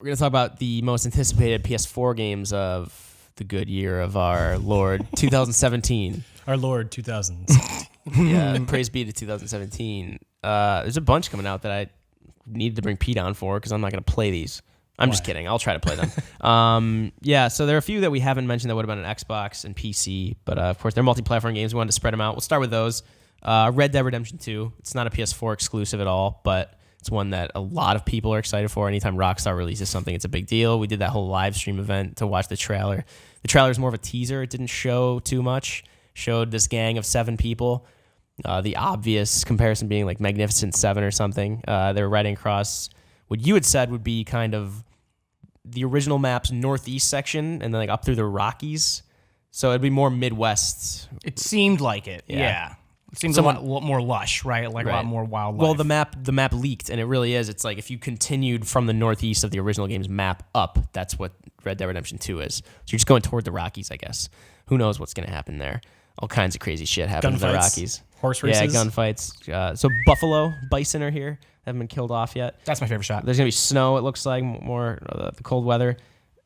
We're going to talk about the most anticipated PS4 games of the good year of our Lord 2017. Our Lord 2017. Yeah, praise be to 2017. There's a bunch coming out that I need to bring Pete on for because I'm not going to play these. I'm just kidding. I'll try to play them. So there are a few that we haven't mentioned that would have been on Xbox and PC, but of course they're multi-platform games. We wanted to spread them out. We'll start with those. Red Dead Redemption 2. It's not a PS4 exclusive at all, but it's one that a lot of people are excited for. Anytime Rockstar releases something, it's a big deal. We did that whole live stream event to watch the trailer. The trailer is more of a teaser. It didn't show too much. Showed this gang of 7 people. The obvious comparison being like Magnificent Seven or something. They were riding across what you had said would be kind of the original map's northeast section and then like up through the Rockies. So it'd be more Midwest. It seemed like it. Yeah. It seems a lot more lush, right? Like a lot more wildlife. Well, the map leaked, and it really is. It's like if you continued from the northeast of the original game's map up, that's what Red Dead Redemption 2 is. So you're just going toward the Rockies, I guess. Who knows what's going to happen there? All kinds of crazy shit happens in the Rockies. Horse races. Yeah, gunfights. So buffalo, bison are here. Haven't been killed off yet. That's my favorite shot. There's going to be snow, it looks like, more the cold weather.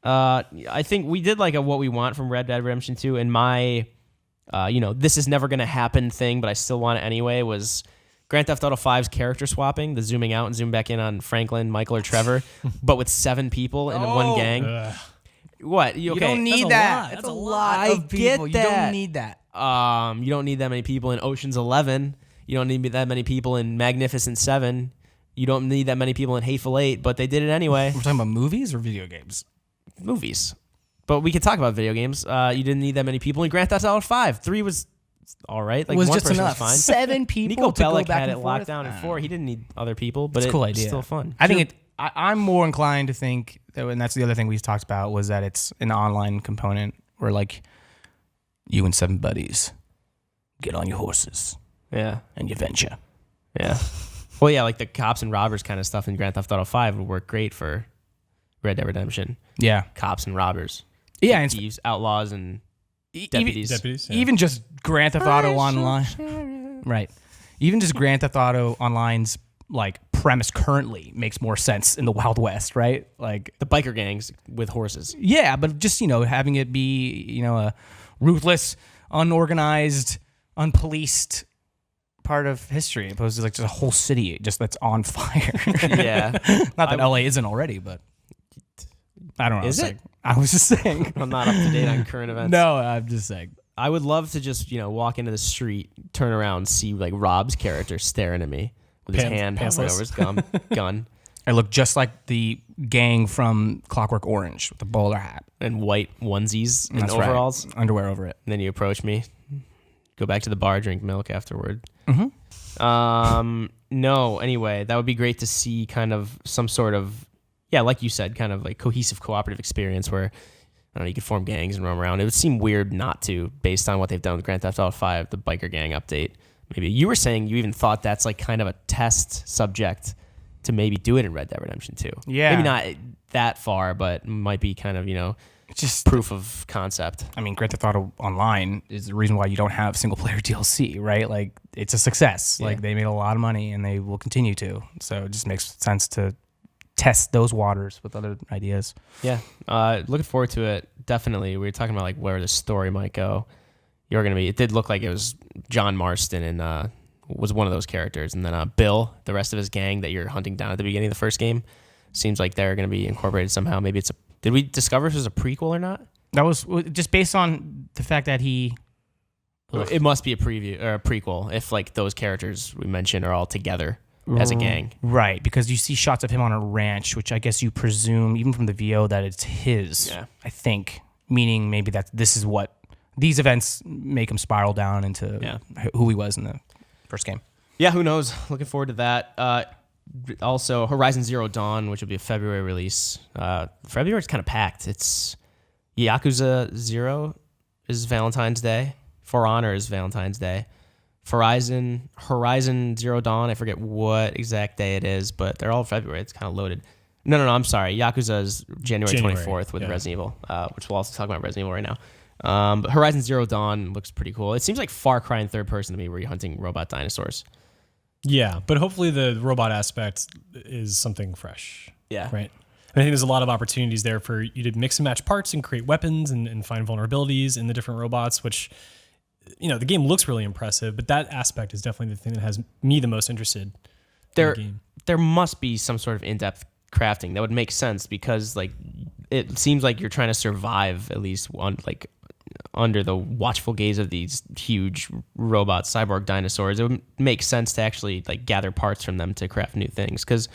I think we did like a what we want from Red Dead Redemption 2, and my... this is never going to happen thing, but I still want it anyway, was Grand Theft Auto 5's character swapping, the zooming out and zoom back in on Franklin, Michael, or Trevor, but with 7 people in one gang. What? You don't need that. That's a lot of people. You don't need that. You don't need that many people in Ocean's 11. You don't need that many people in Magnificent 7. You don't need that many people in Hateful 8, but they did it anyway. We're talking about movies or video games? Movies. But we could talk about video games. You didn't need that many people in Grand Theft Auto 5. 3 was all right. Like it was one just person enough. Was fine. 7 people Nico to Bellic go back had and it forth. locked down in 4. He didn't need other people, but it's a cool idea. It's still fun. I think I'm more inclined to think, and that's the other thing we talked about, was that it's an online component where like you and 7 buddies get on your horses. Yeah. And you venture. Yeah. Well, yeah, like the cops and robbers kind of stuff in Grand Theft Auto 5 would work great for Red Dead Redemption. Yeah. Cops and robbers. Yeah. And thieves, outlaws, and deputies. Even just Grand Theft Auto Online. Right. Even just Grand Theft Auto Online's like premise currently makes more sense in the Wild West, right? Like the biker gangs with horses. Yeah, but just, having it be, a ruthless, unorganized, unpoliced part of history, opposed to like just a whole city just that's on fire. Yeah. Not that LA isn't already, but I don't know. Is it? I was just saying. I'm not up to date on current events. No, I'm just saying. I would love to just, walk into the street, turn around, see like Rob's character staring at me with his hand halfway over his gun. I look just like the gang from Clockwork Orange with the bowler hat and white onesies and overalls. Right. Underwear over it. And then you approach me, go back to the bar, drink milk afterward. Mm-hmm. No, anyway, that would be great to see kind of some sort of, like you said, kind of like cohesive cooperative experience where, I don't know, you could form gangs and roam around. It would seem weird not to, based on what they've done with Grand Theft Auto 5, the biker gang update. Maybe you were saying you even thought that's like kind of a test subject to maybe do it in Red Dead Redemption 2. Yeah. Maybe not that far, but might be kind of, just proof of concept. I mean, Grand Theft Auto Online is the reason why you don't have single-player DLC, right? Like, it's a success. Yeah. Like, they made a lot of money, and they will continue to. So it just makes sense to test those waters with other ideas. Yeah. Looking forward to it. Definitely. We were talking about, like, where the story might go. It did look like it was John Marston and was one of those characters. And then Bill, the rest of his gang that you're hunting down at the beginning of the first game, seems like they're going to be incorporated somehow. Maybe did we discover if it was a prequel or not? That was just based on the fact that he... It must be a preview or a prequel if like those characters we mentioned are all together as a gang. Right, because you see shots of him on a ranch, which I guess you presume, even from the VO, that it's his, I think. Meaning maybe that this is what... These events make him spiral down into who he was in the first game. Yeah, who knows? Looking forward to that. Also, Horizon Zero Dawn, which will be a February release. February's kind of packed. It's Yakuza Zero is Valentine's Day. For Honor is Valentine's Day. Horizon Zero Dawn, I forget what exact day it is, but they're all February. It's kind of loaded. No, I'm sorry. Yakuza is January 24th with Resident Evil, which we'll also talk about Resident Evil right now. But Horizon Zero Dawn looks pretty cool. It seems like Far Cry in third person to me, where you're hunting robot dinosaurs. Yeah, but hopefully the robot aspect is something fresh. Yeah. Right. I think there's a lot of opportunities there for you to mix and match parts and create weapons and find vulnerabilities in the different robots, which, the game looks really impressive, but that aspect is definitely the thing that has me the most interested in the game. There must be some sort of in-depth crafting that would make sense, because it seems like you're trying to survive at least under the watchful gaze of these huge robot cyborg dinosaurs. It would make sense to actually gather parts from them to craft new things, because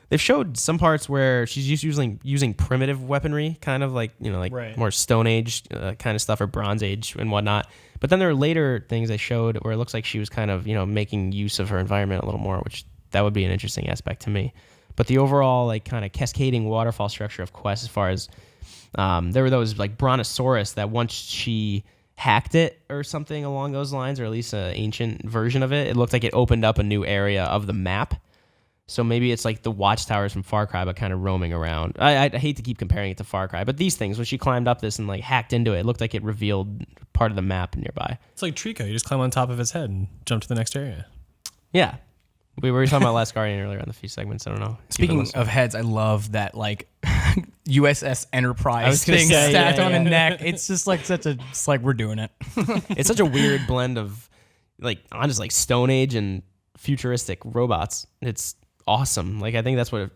they've showed some parts where she's using primitive weaponry, kind of Right. more Stone Age kind of stuff, or Bronze Age and whatnot. But then there are later things they showed where it looks like she was kind of making use of her environment a little more, which that would be an interesting aspect to me. But the overall kind of cascading waterfall structure of quests, as far as there were those Brontosaurus that once she hacked it or something along those lines, or at least an ancient version of it, it looked like it opened up a new area of the map. So maybe it's like the watchtowers from Far Cry, but kind of roaming around. I hate to keep comparing it to Far Cry, but these things, when she climbed up this and hacked into it, it looked like it revealed part of the map nearby. It's like Trico. You just climb on top of his head and jump to the next area. Yeah. We were talking about Last Guardian earlier on the few segments. I don't know. Speaking of heads, I love that USS Enterprise thing say, stacked yeah, on yeah. the neck. It's just it's like we're doing it. It's such a weird blend of honest Stone Age and futuristic robots. It's awesome. I think that's what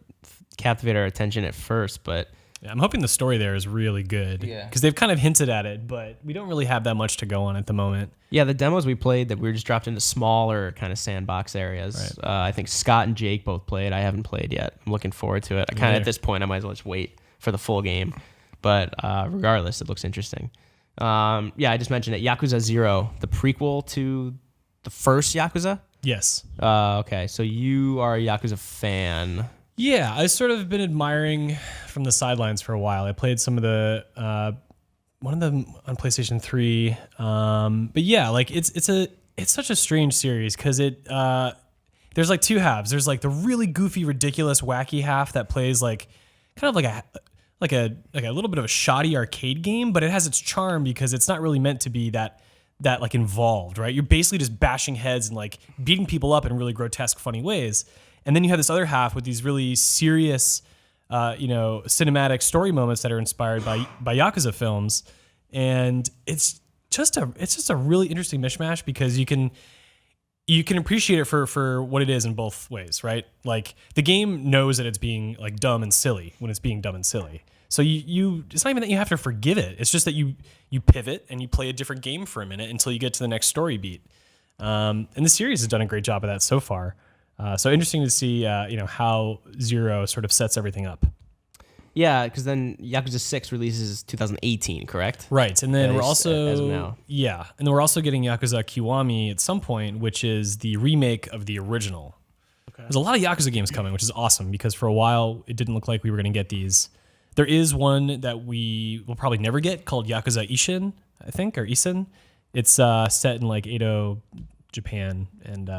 captivated our attention at first, but Yeah, I'm hoping the story there is really good. Yeah. Because they've kind of hinted at it, but we don't really have that much to go on at the moment. yeah, the demos we played that we were just dropped into smaller kind of sandbox areas. Right. I think Scott and Jake both played. I haven't played yet. I'm looking forward to it. I kind of, at this point, I might as well just wait for the full game. But regardless, it looks interesting. I just mentioned it. Yakuza Zero, the prequel to the first Yakuza. Yes. Okay, so you are a Yakuza fan. Yeah, I've sort of been admiring from the sidelines for a while. I played some of the one of them on PlayStation 3. But yeah, it's such a strange series because there's two halves. There's the really goofy, ridiculous, wacky half that plays kind of like a little bit of a shoddy arcade game, but it has its charm because it's not really meant to be that involved, right? You're basically just bashing heads and beating people up in really grotesque, funny ways. And then you have this other half with these really serious, cinematic story moments that are inspired by Yakuza films, and it's just a really interesting mishmash because you can appreciate it for what it is in both ways, right? The game knows that it's being dumb and silly when it's being dumb and silly. So you it's not even that you have to forgive it. It's just that you pivot and you play a different game for a minute until you get to the next story beat. And the series has done a great job of that so far. So interesting to see, how Zero sort of sets everything up. Yeah, because then Yakuza 6 releases 2018, correct? Right, and then we're also as of now. Yeah, and then we're also getting Yakuza Kiwami at some point, which is the remake of the original. Okay. There's a lot of Yakuza games coming, which is awesome because for a while it didn't look like we were going to get these. There is one that we will probably never get called Yakuza Ishin, I think, or Isen. It's set in Edo, Japan, and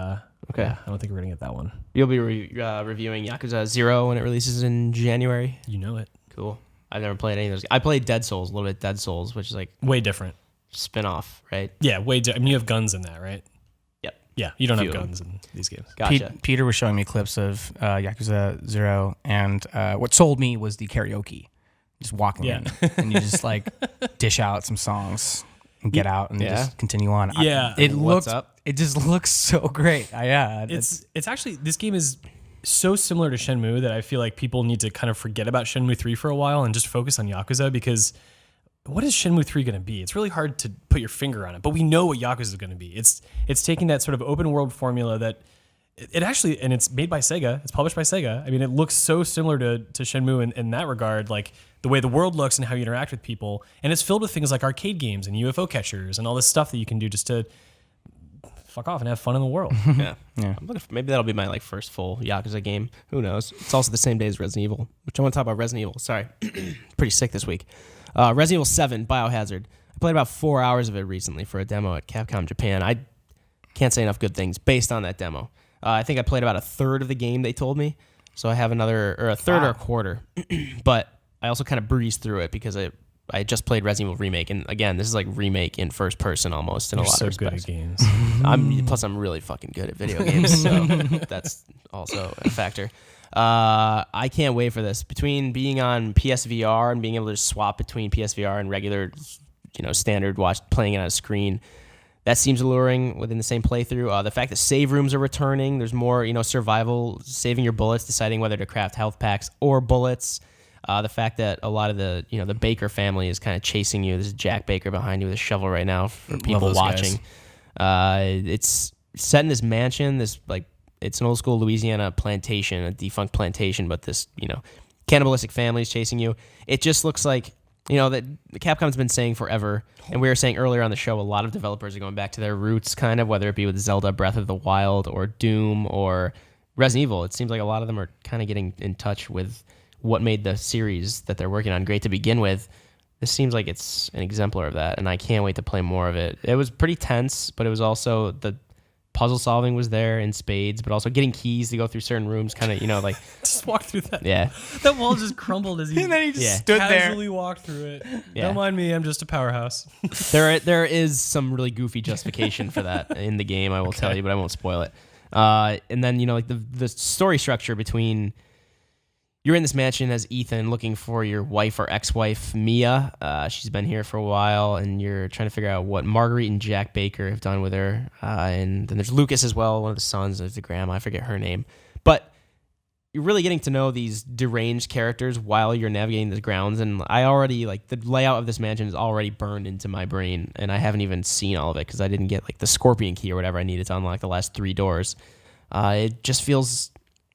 Okay. yeah, I don't think we're gonna get that one. You'll be reviewing Yakuza 0 when it releases in January. You know it. Cool. I've never played any of those. I played Dead Souls, a little bit Dead Souls, which is Way different. spin-off, right? Yeah, I mean, you have guns in that, right? Yep. Yeah, you don't Few have of them. guns in these games. Gotcha. Peter was showing me clips of Yakuza 0, and what sold me was the karaoke. Just walking in, and you just dish out some songs and get out and just continue on. Yeah. It just looks so great. It's actually, this game is so similar to Shenmue that I feel like people need to kind of forget about Shenmue 3 for a while and just focus on Yakuza, because what is Shenmue 3 going to be? It's really hard to put your finger on it, but we know what Yakuza is going to be. It's taking that sort of open world formula that it actually, and it's made by Sega, it's published by Sega. I mean, it looks so similar to Shenmue in that regard, the way the world looks and how you interact with people. And it's filled with things like arcade games and UFO catchers and all this stuff that you can do just to fuck off and have fun in the world. Yeah. I'm looking for, maybe that'll be my first full Yakuza game. Who knows? It's also the same day as Resident Evil, which I want to talk about Resident Evil. Sorry. Pretty sick this week. Resident Evil 7, Biohazard. I played about 4 hours of it recently for a demo at Capcom Japan. I can't say enough good things based on that demo. I think I played about a third of the game, they told me. So I have a third or a quarter. But I also kind of breezed through it because I just played Resident Evil Remake. And again, this is remake in first person almost in a lot of respects. Good at games. Plus I'm really fucking good at video games, so that's also a factor. I can't wait for this. Between being on PSVR and being able to swap between PSVR and regular, standard playing it on a screen, that seems alluring within the same playthrough. The fact that save rooms are returning, there's more, survival, saving your bullets, deciding whether to craft health packs or bullets. The fact that a lot of the, the Baker family is kind of chasing you. This is Jack Baker behind you with a shovel right now for people watching. It's set in this mansion, it's an old school Louisiana plantation, a defunct plantation, but this, cannibalistic family is chasing you. It just looks like, that Capcom's been saying forever, and we were saying earlier on the show, a lot of developers are going back to their roots, kind of, whether it be with Zelda Breath of the Wild or Doom or Resident Evil. It seems like a lot of them are kind of getting in touch with what made the series that they're working on great to begin with. This seems like it's an exemplar of that, and I can't wait to play more of it. It was pretty tense, but it was also the puzzle solving was there in spades, but also getting keys to go through certain rooms, kind of, just walk through that. Yeah. That wall just crumbled as he, and then he just stood casually there. walked through it. Yeah. Don't mind me, I'm just a powerhouse. There is some really goofy justification for that in the game, I will tell you, but I won't spoil it. And then, the story structure between... You're in this mansion as Ethan looking for your wife or ex-wife, Mia. She's been here for a while, and you're trying to figure out what Marguerite and Jack Baker have done with her. And then there's Lucas as well, one of the sons. There's the grandma. I forget her name. But you're really getting to know these deranged characters while you're navigating the grounds. And I already, the layout of this mansion is already burned into my brain, and I haven't even seen all of it because I didn't get, the scorpion key or whatever I needed to unlock the last 3 doors. It just feels...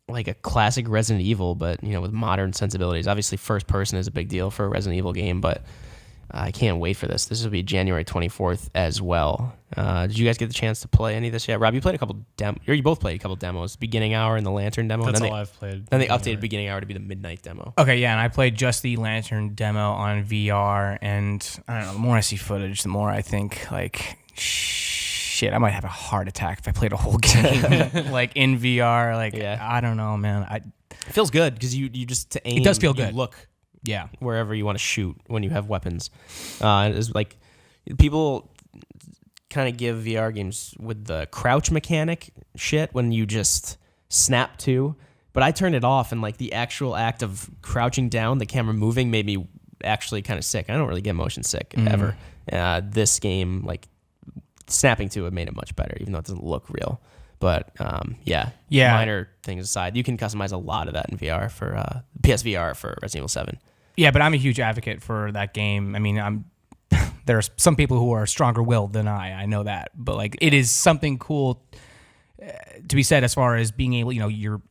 like a classic Resident Evil, but with modern sensibilities. Obviously, first person is a big deal for a Resident Evil game, but I can't wait for this. This will be January 24th as well. Did you guys get the chance to play any of this yet? Rob, you played a couple you both played a couple demos. Beginning Hour and the Lantern demo. That's all I've played. Then they updated Beginning Hour to be the Midnight demo. Okay, yeah, and I played just the Lantern demo on VR, and I don't know, the more I see footage, the more I think, shit, I might have a heart attack if I played a whole game in VR. I don't know, man. It feels good because you just to aim. It does feel you good. Look, yeah, wherever you want to shoot when you have weapons. It's people kind of give VR games with the crouch mechanic shit when you just snap to, but I turned it off, and the actual act of crouching down, the camera moving, made me actually kind of sick. I don't really get motion sick ever. This game snapping to it made it much better, even though it doesn't look real. But minor things aside, you can customize a lot of that in VR for PSVR for Resident Evil 7. Yeah, but I'm a huge advocate for that game. I mean, there are some people who are stronger willed than I know that, but it is something cool to be said as far as being able, you're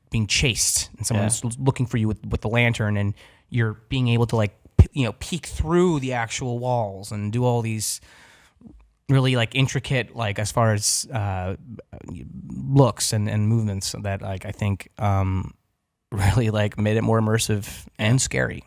being chased and someone's looking for you with the lantern, and you're being able to peek through the actual walls and do all these really intricate, as far as looks and movements that I think really made it more immersive and scary.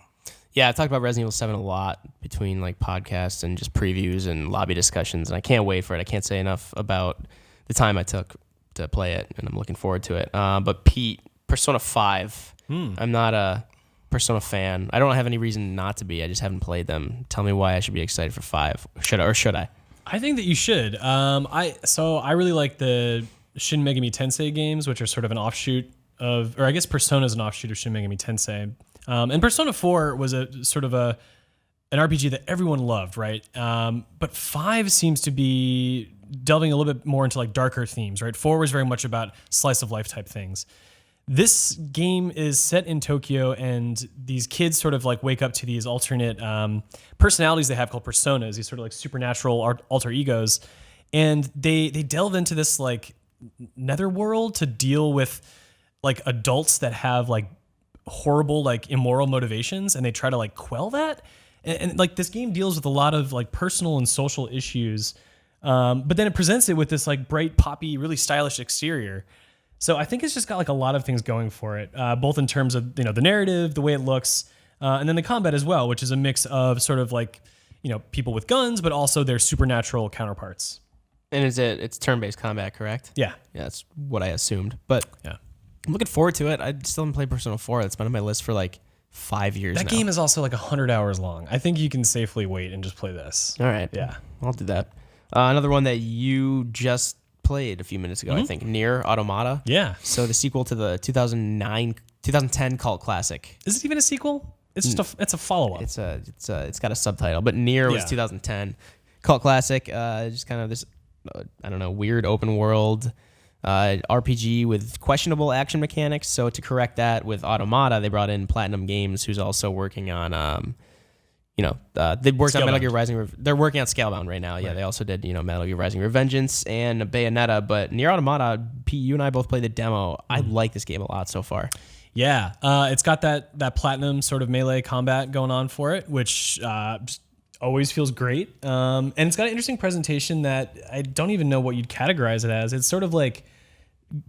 Yeah, I talked about Resident Evil 7 a lot between podcasts and just previews and lobby discussions, and I can't wait for it. I can't say enough about the time I took to play it, and I'm looking forward to it. But Pete, Persona 5, I'm not a Persona fan. I don't have any reason not to be. I just haven't played them. Tell me why I should be excited for 5. Should I? I think that you should. I really like the Shin Megami Tensei games, which are sort of an offshoot of, or I guess Persona is an offshoot of Shin Megami Tensei. And Persona 4 was a sort of an RPG that everyone loved, right? But 5 seems to be delving a little bit more into darker themes, right? 4 was very much about slice of life type things. This game is set in Tokyo, and these kids sort of wake up to these alternate personalities they have called personas, these sort of supernatural alter egos, and they delve into this netherworld to deal with adults that have horrible immoral motivations, and they try to quell that. And this game deals with a lot of personal and social issues, but then it presents it with this bright, poppy, really stylish exterior. So I think it's just got a lot of things going for it, both in terms of the narrative, the way it looks, and then the combat as well, which is a mix of sort of people with guns, but also their supernatural counterparts. And it's turn-based combat, correct? Yeah. Yeah, that's what I assumed. But yeah, I'm looking forward to it. I still haven't played Persona 4. That's been on my list for 5 years now. That game is also 100 hours long. I think you can safely wait and just play this. All right. Yeah. I'll do that. Another one that you just played a few minutes ago, I think. NieR Automata. Yeah. So the sequel to the 2010 cult classic. Is it even a sequel? It's just it's a follow-up. It's got a subtitle, but NieR was 2010 cult classic. Just kind of this, I don't know, weird open world RPG with questionable action mechanics. So to correct that, with Automata, they brought in Platinum Games, who's also working on, they worked on Metal Gear Rising. They're working on Scalebound right now. Yeah, right. They also did, Metal Gear Rising Revengeance and Bayonetta. But NieR Automata, Pete, you and I both played the demo. I like this game a lot so far. Yeah, it's got that Platinum sort of melee combat going on for it, which just always feels great. And it's got an interesting presentation that I don't even know what you'd categorize it as. It's sort of like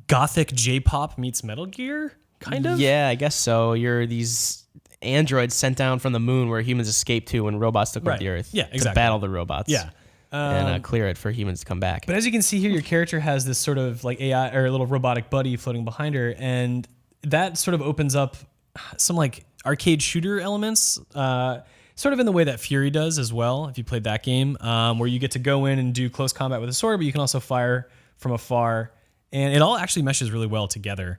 gothic J-pop meets Metal Gear, kind of? Yeah, I guess so. You're these androids sent down from the moon where humans escaped to when robots took over the Earth. Yeah, exactly. To battle the robots. Yeah. And clear it for humans to come back. But as you can see here, your character has this sort of like AI or a little robotic buddy floating behind her, and that sort of opens up some like arcade shooter elements, sort of in the way that Fury does as well, if you played that game, where you get to go in and do close combat with a sword, but you can also fire from afar. And it all actually meshes really well together,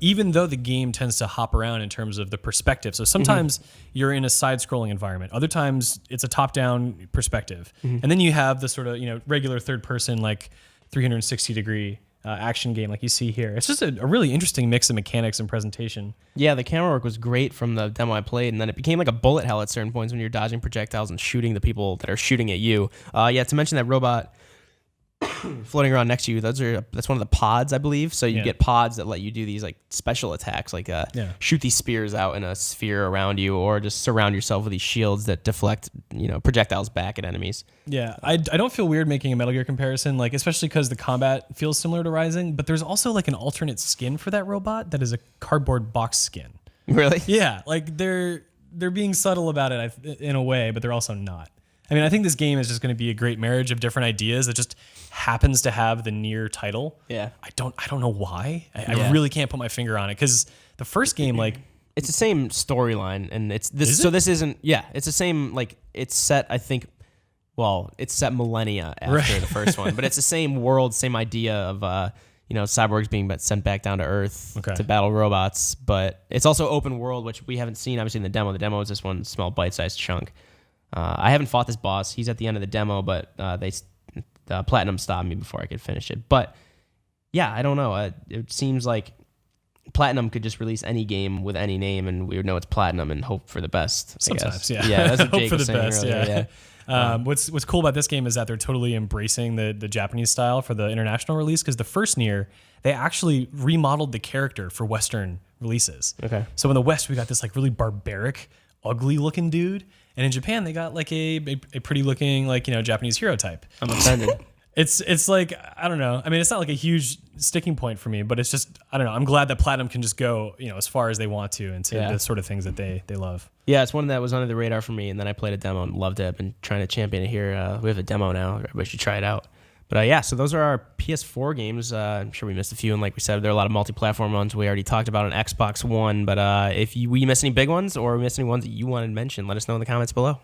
even though the game tends to hop around in terms of the perspective. So sometimes you're in a side-scrolling environment. Other times it's a top-down perspective. And then you have the sort of regular third-person, like 360-degree action game like you see here. It's just a really interesting mix of mechanics and presentation. Yeah, the camera work was great from the demo I played, and then it became like a bullet hell at certain points when you're dodging projectiles and shooting the people that are shooting at you. To mention that robot floating around next to you, that's one of the pods, I believe. So you get pods that let you do these like special attacks, like shoot these spears out in a sphere around you, or just surround yourself with these shields that deflect projectiles back at enemies. Yeah, I don't feel weird making a Metal Gear comparison, like especially because the combat feels similar to Rising, but there's also like an alternate skin for that robot that is a cardboard box skin. Really? Yeah, like they're being subtle about it in a way, but they're also not. I mean, I think this game is just going to be a great marriage of different ideas that just happens to have the NieR title. Yeah. I don't know why. I really can't put my finger on it, because the first game, like, it's the same storyline, and it's this. So this isn't. Yeah, it's the same. Like, it's set. I think. Well, it's set millennia after the first one, but it's the same world, same idea of cyborgs being sent back down to Earth to battle robots. But it's also open world, which we haven't seen obviously in the demo. The demo is this one small bite-sized chunk. I haven't fought this boss. He's at the end of the demo, but Platinum stopped me before I could finish it. But yeah, I don't know. It seems like Platinum could just release any game with any name, and we would know it's Platinum and hope for the best. Sometimes, yeah. Yeah, that's what hope Jake for was the saying best. earlier, yeah. What's cool about this game is that they're totally embracing the Japanese style for the international release, because the first NieR, they actually remodeled the character for Western releases. Okay. So in the West, we got this like really barbaric, ugly looking dude. And in Japan, they got like a pretty looking, like, Japanese hero type. I'm offended. It's like, I don't know. I mean, it's not like a huge sticking point for me, but it's just, I don't know. I'm glad that Platinum can just go, as far as they want to into the sort of things that they love. Yeah, it's one that was under the radar for me, and then I played a demo and loved it. I've been trying to champion it here. We have a demo now. Everybody should try it out. But so those are our PS4 games. I'm sure we missed a few, and like we said, there are a lot of multi-platform ones we already talked about on Xbox One. But if we miss any big ones or we miss any ones that you wanted to mention, let us know in the comments below.